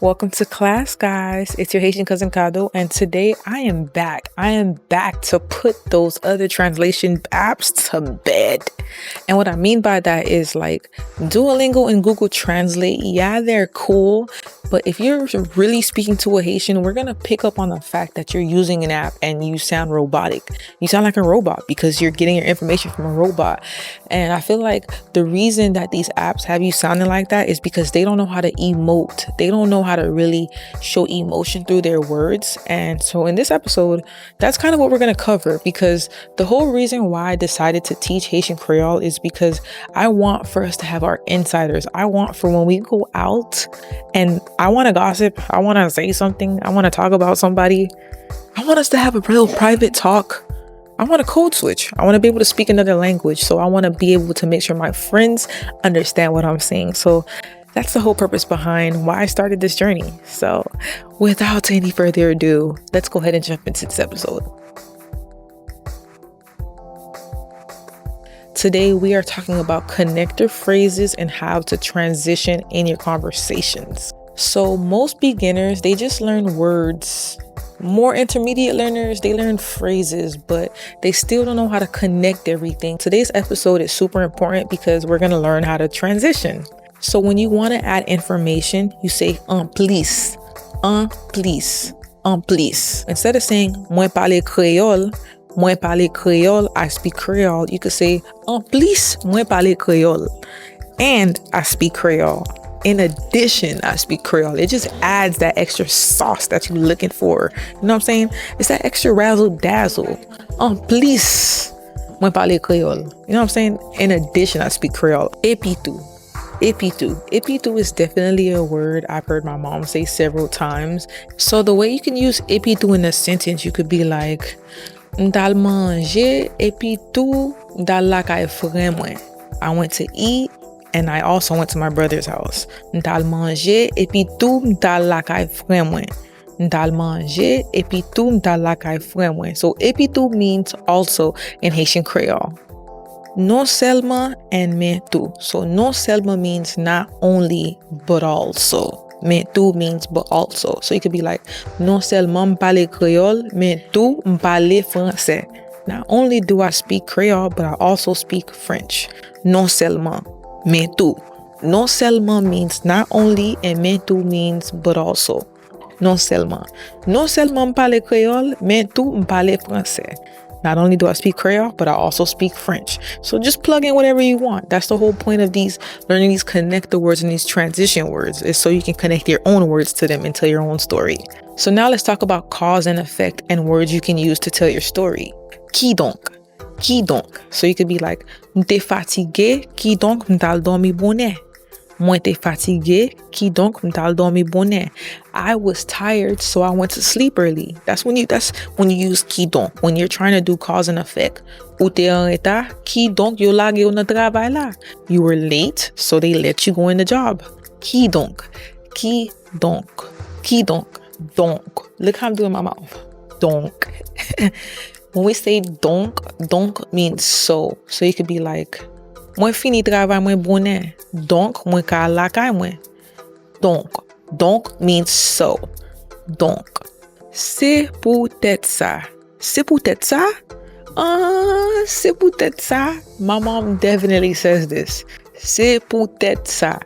Welcome to class, guys. It's your Haitian cousin Kadoh, and today I am back. I am back to put those other translation apps to bed. And what I mean by that is like Duolingo and Google Translate, yeah, they're cool. But if you're really speaking to a Haitian, we're going to pick up on the fact that you're using an app and you sound robotic. You sound like a robot because you're getting your information from a robot. And I feel like the reason that these apps have you sounding like that is because they don't know how to emote. They don't know how to really show emotion through their words. And so in this episode, that's kind of what we're going to cover, because the whole reason why I decided to teach Haitian Creole is because I want for us to have our insiders. I want for when we go out and I want to gossip, I want to say something, I want to talk about somebody, I want us to have a real private talk. I want to code switch. I want to be able to speak another language. So I want to be able to make sure my friends understand what I'm saying. So that's the whole purpose behind why I started this journey. So without any further ado, let's go ahead and jump into this episode. Today, we are talking about connector phrases and how to transition in your conversations. So most beginners, they just learn words. More intermediate learners, they learn phrases, but they still don't know how to connect everything. Today's episode is super important because we're going to learn how to transition. So when you want to add information, you say please, please, please. Instead of saying moi parle Creole, I speak Creole, you could say please, moi parle Creole, and I speak Creole. In addition, I speak Creole. It just adds that extra sauce that you're looking for. You know what I'm saying? It's that extra razzle dazzle. Please, moi parle Creole. You know what I'm saying? In addition, I speak Creole. Epitou. Is definitely a word I've heard my mom say several times. So the way you can use epitou in a sentence, you could be like, m'dal manger epitou dans la caille frère moi. I went to eat and I also went to my brother's house. M'dal manger epitou dans la caille frère moi. M'dal manger epitou dans la caille frère moi. So epitou means also in Haitian Creole. Non seulement and mais tout. So non seulement means not only but also. Mais tout means but also. So you could be like, non seulement m'parle Creole, mais tout m'parle français. Not only do I speak Creole, but I also speak French. Non seulement, mais tout. Non seulement means not only, and mais tout means but also. Non seulement. Non seulement m'parle Creole, mais tout m'parle français. Not only do I speak Creole, but I also speak French. So just plug in whatever you want. That's the whole point of learning these connector words and these transition words, is so you can connect your own words to them and tell your own story. So now let's talk about cause and effect and words you can use to tell your story. Qui donc? So you could be like, m'te fatigué, qui donc m'tal dormi bonnet. Moi t'es fatigué, qui donc m'tal dormi bonnet. I was tired, so I went to sleep early. That's when you use qui donc, when you're trying to do cause and effect. Ou t'es en retard, qui donc yo lage yo nan travail la. You were late, so they let you go in the job. Qui donc? Donc. Look how I'm doing my mouth. Donc. When we say donc means so. So you could be like, moi fini travail moi bonnet. Donc, moi ka la kay moi. Donc means so. Donc. C'est peut-être ça. C'est peut-être ça. My mom definitely says this. C'est peut-être ça.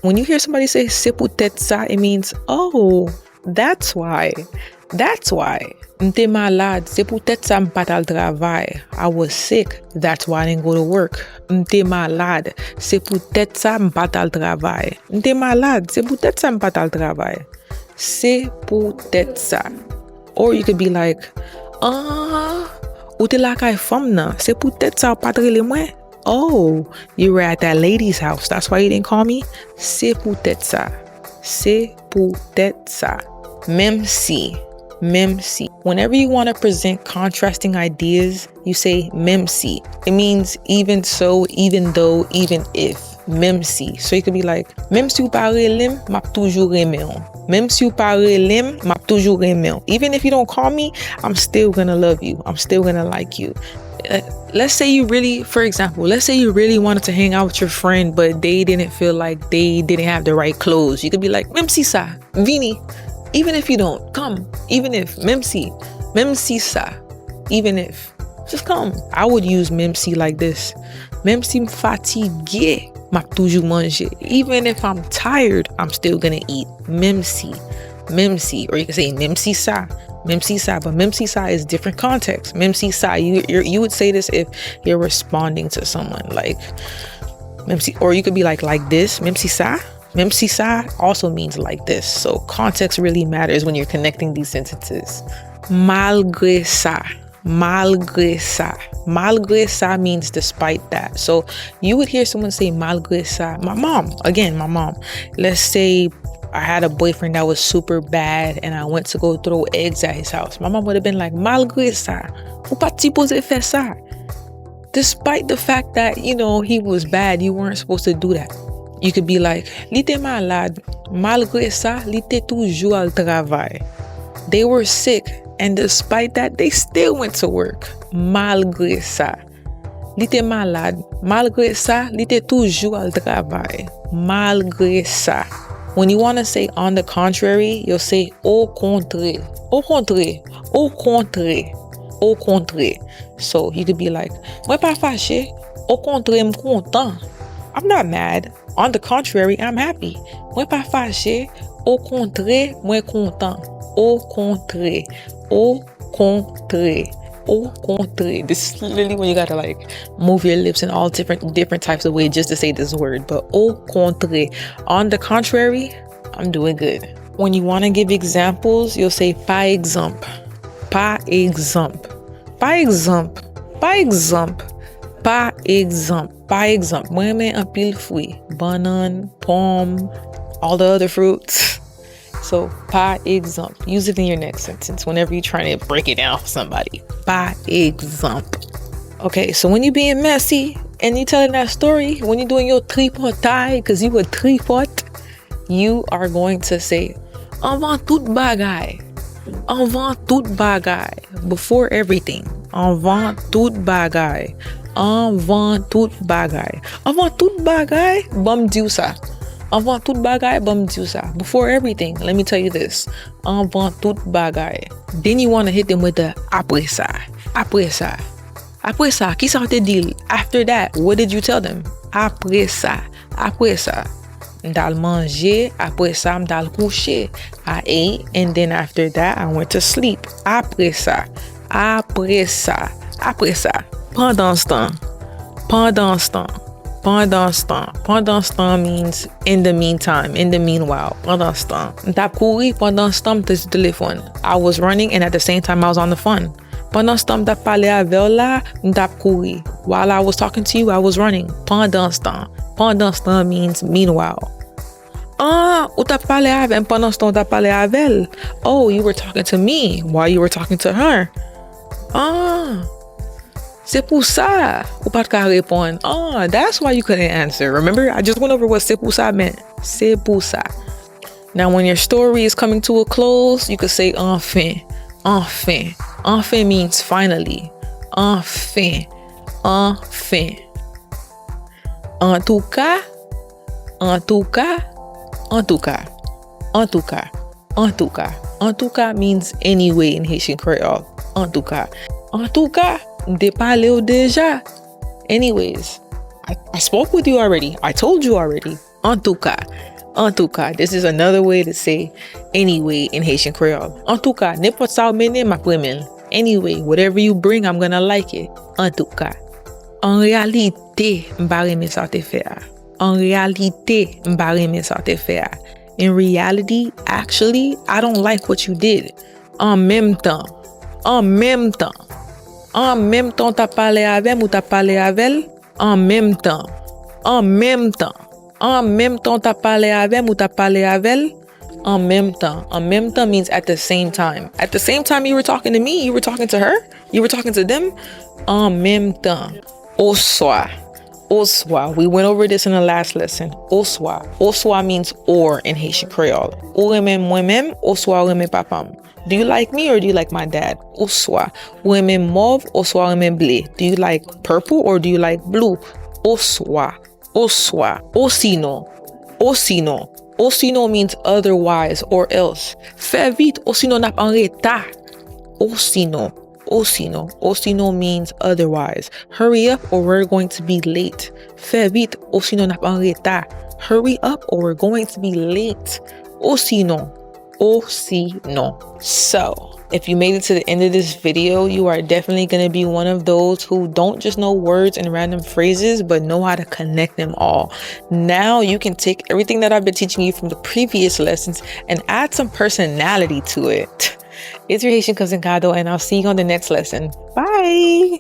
When you hear somebody say c'est peut-être ça, it means, oh, that's why. M'te malade, c'est peut-être ça m'pas al travail. I was sick, that's why I didn't go to work. M'te malade, c'est peut-être ça m'pas al travail. M'te malade, c'est peut-être ça m'pas al travail. C'est peut-être ça. Or you could be like, ou te la kay femme nan, c'est peut-être ça pas trele moi. Oh, you were at that lady's house, that's why you didn't call me? C'est peut-être ça. Même si. Whenever you want to present contrasting ideas, you say même si. It means even so, even though, even if. Même si. So you could be like, même si ou pa relem, m'ap toujou reme on. Même si ou pa relem, m'ap toujou reme on. Even if you don't call me, I'm still gonna love you. I'm still gonna like you. let's say you really, for example, let's say you really wanted to hang out with your friend, but they didn't feel like they didn't have the right clothes. You could be like, Même si ça, vini. Even if you don't, come. Even if, même si ça. Even if, just come. I would use même si like this. Même si fatigué, m'a toujours mangé. Even if I'm tired, I'm still gonna eat. Même si. Or you can say même si ça. Même si ça, but même si ça is different context. Même si ça, you would say this if you're responding to someone, like même si, or you could be like this. Même si ça. Même si ça also means like this. So context really matters when you're connecting these sentences. Malgré ça. Malgré ça. Malgré ça means despite that. So you would hear someone say malgré ça. My mom. Let's say I had a boyfriend that was super bad and I went to go throw eggs at his house. My mom would have been like, malgré ça, ou pas supposé faire ça. Despite the fact that, you know, he was bad, you weren't supposed to do that. You could be like, li te malade, malgré ça, li te toujours al travail. They were sick, and despite that, they still went to work. Malgré ça. Li te malade, malgré ça, li te toujours al travail. Malgré ça. When you want to say on the contrary, you'll say au contraire. Au contraire. Au contraire. Au contraire. So you could be like, moi pas fâché, au contraire, I'm content. I'm not mad. On the contrary, I'm happy. Moi pas fâché, au contraire, moi content. Au contraire. Au contraire. Au contraire. This is literally when you gotta like move your lips in all different types of ways just to say this word. But au contraire. On the contrary, I'm doing good. When you want to give examples, you'll say par exemple. Par exemple. Par exemple. Par exemple. Par exemple. Par exemple. Moi mais un pile fruit. Banane, pomme, all the other fruits. So, par exemple. Use it in your next sentence whenever you're trying to break it down for somebody. Par exemple. Okay, so when you're being messy and you're telling that story, when you're doing your tripotage, because you were tripot, you are going to say, avant tout bagay. Avant tout bagay. Before everything. Avant tout bagay. Avant tout bagay. Avant tout bagay, bam diou sa. Avant tout bagay, bam diou sa. Before everything, let me tell you this. Avant tout bagay. Then you want to hit them with the après ça. Après ça. Après ça, qui ça te dit? After that, what did you tell them? Après ça. Après ça. M'dal manger. Après ça, m'dal coucher. I ate, and then after that, I went to sleep. Après ça. Après ça. Après ça. Pendant ce temps. Pendant ce temps. Pendant ce temps. Pendant ce temps means in the meantime, in the meanwhile. Pendant ce temps. M'tap kouri, pendant ce temps, m'te sur téléphone. I was running, and at the same time, I was on the phone. Pendant ce temps, m'tap parlé avec là, m'tap kouri. While I was talking to you, I was running. Pendant ce temps. Pendant ce temps means meanwhile. Ou t'as parlé avec, pendant ce temps, t'as parlé avec elle. Oh, you were talking to me while you were talking to her. C'est pour ça. Ou pas qu'à répondre. That's why you couldn't answer. Remember, I just went over what c'est pour ça meant. C'est pour ça. Now, when your story is coming to a close, you could say enfin. Enfin. Enfin means finally. Enfin. Enfin. En tout cas. En tout cas. En tout cas. En tout cas. En tout cas. En tout cas means anyway in Haitian Creole. En tout cas. En tout cas. De parler ou déjà. Anyways. I spoke with you already. I told you already. En tout cas. En tout cas. This is another way to say anyway in Haitian Creole. En tout cas. N'importe ça ou mene ma premel. Anyway, whatever you bring, I'm gonna like it. En tout cas. En réalité, m'ba reme sa te fè a. En réalité, m'ba reme sa te fè a. In reality, actually, I don't like what you did. En même temps. En même temps. En même temps, t'as parlé avec ou t'as parlé avec elle? En même temps. En même temps. En même temps, t'as parlé avec ou t'as parlé avec elle? En même temps. En même temps means at the same time. At the same time you were talking to me, you were talking to her, you were talking to them. En même temps. Au soir. Au soir. We went over this in the last lesson. Au soir. Au soir means or in Haitian Creole. Ou reme moi-même, au soir reme papam. Do you like me or do you like my dad? Au soir. Ou reme mauve, au soir reme bleu. Do you like purple or do you like blue? Au soir. Au soir. Au sinon. Au sinon. Au sinon means otherwise or else. Fais vite, au sinon n'a pas en retard. Au sinon. Au sinon. Au sinon means otherwise. Hurry up or we're going to be late. Fais vite, au sinon n'a pas en retard. Hurry up or we're going to be late. Au sinon. Au sinon. So, if you made it to the end of this video, you are definitely going to be one of those who don't just know words and random phrases, but know how to connect them all. Now you can take everything that I've been teaching you from the previous lessons and add some personality to it. It's your Haitian cousin Kadoh, and I'll see you on the next lesson. Bye!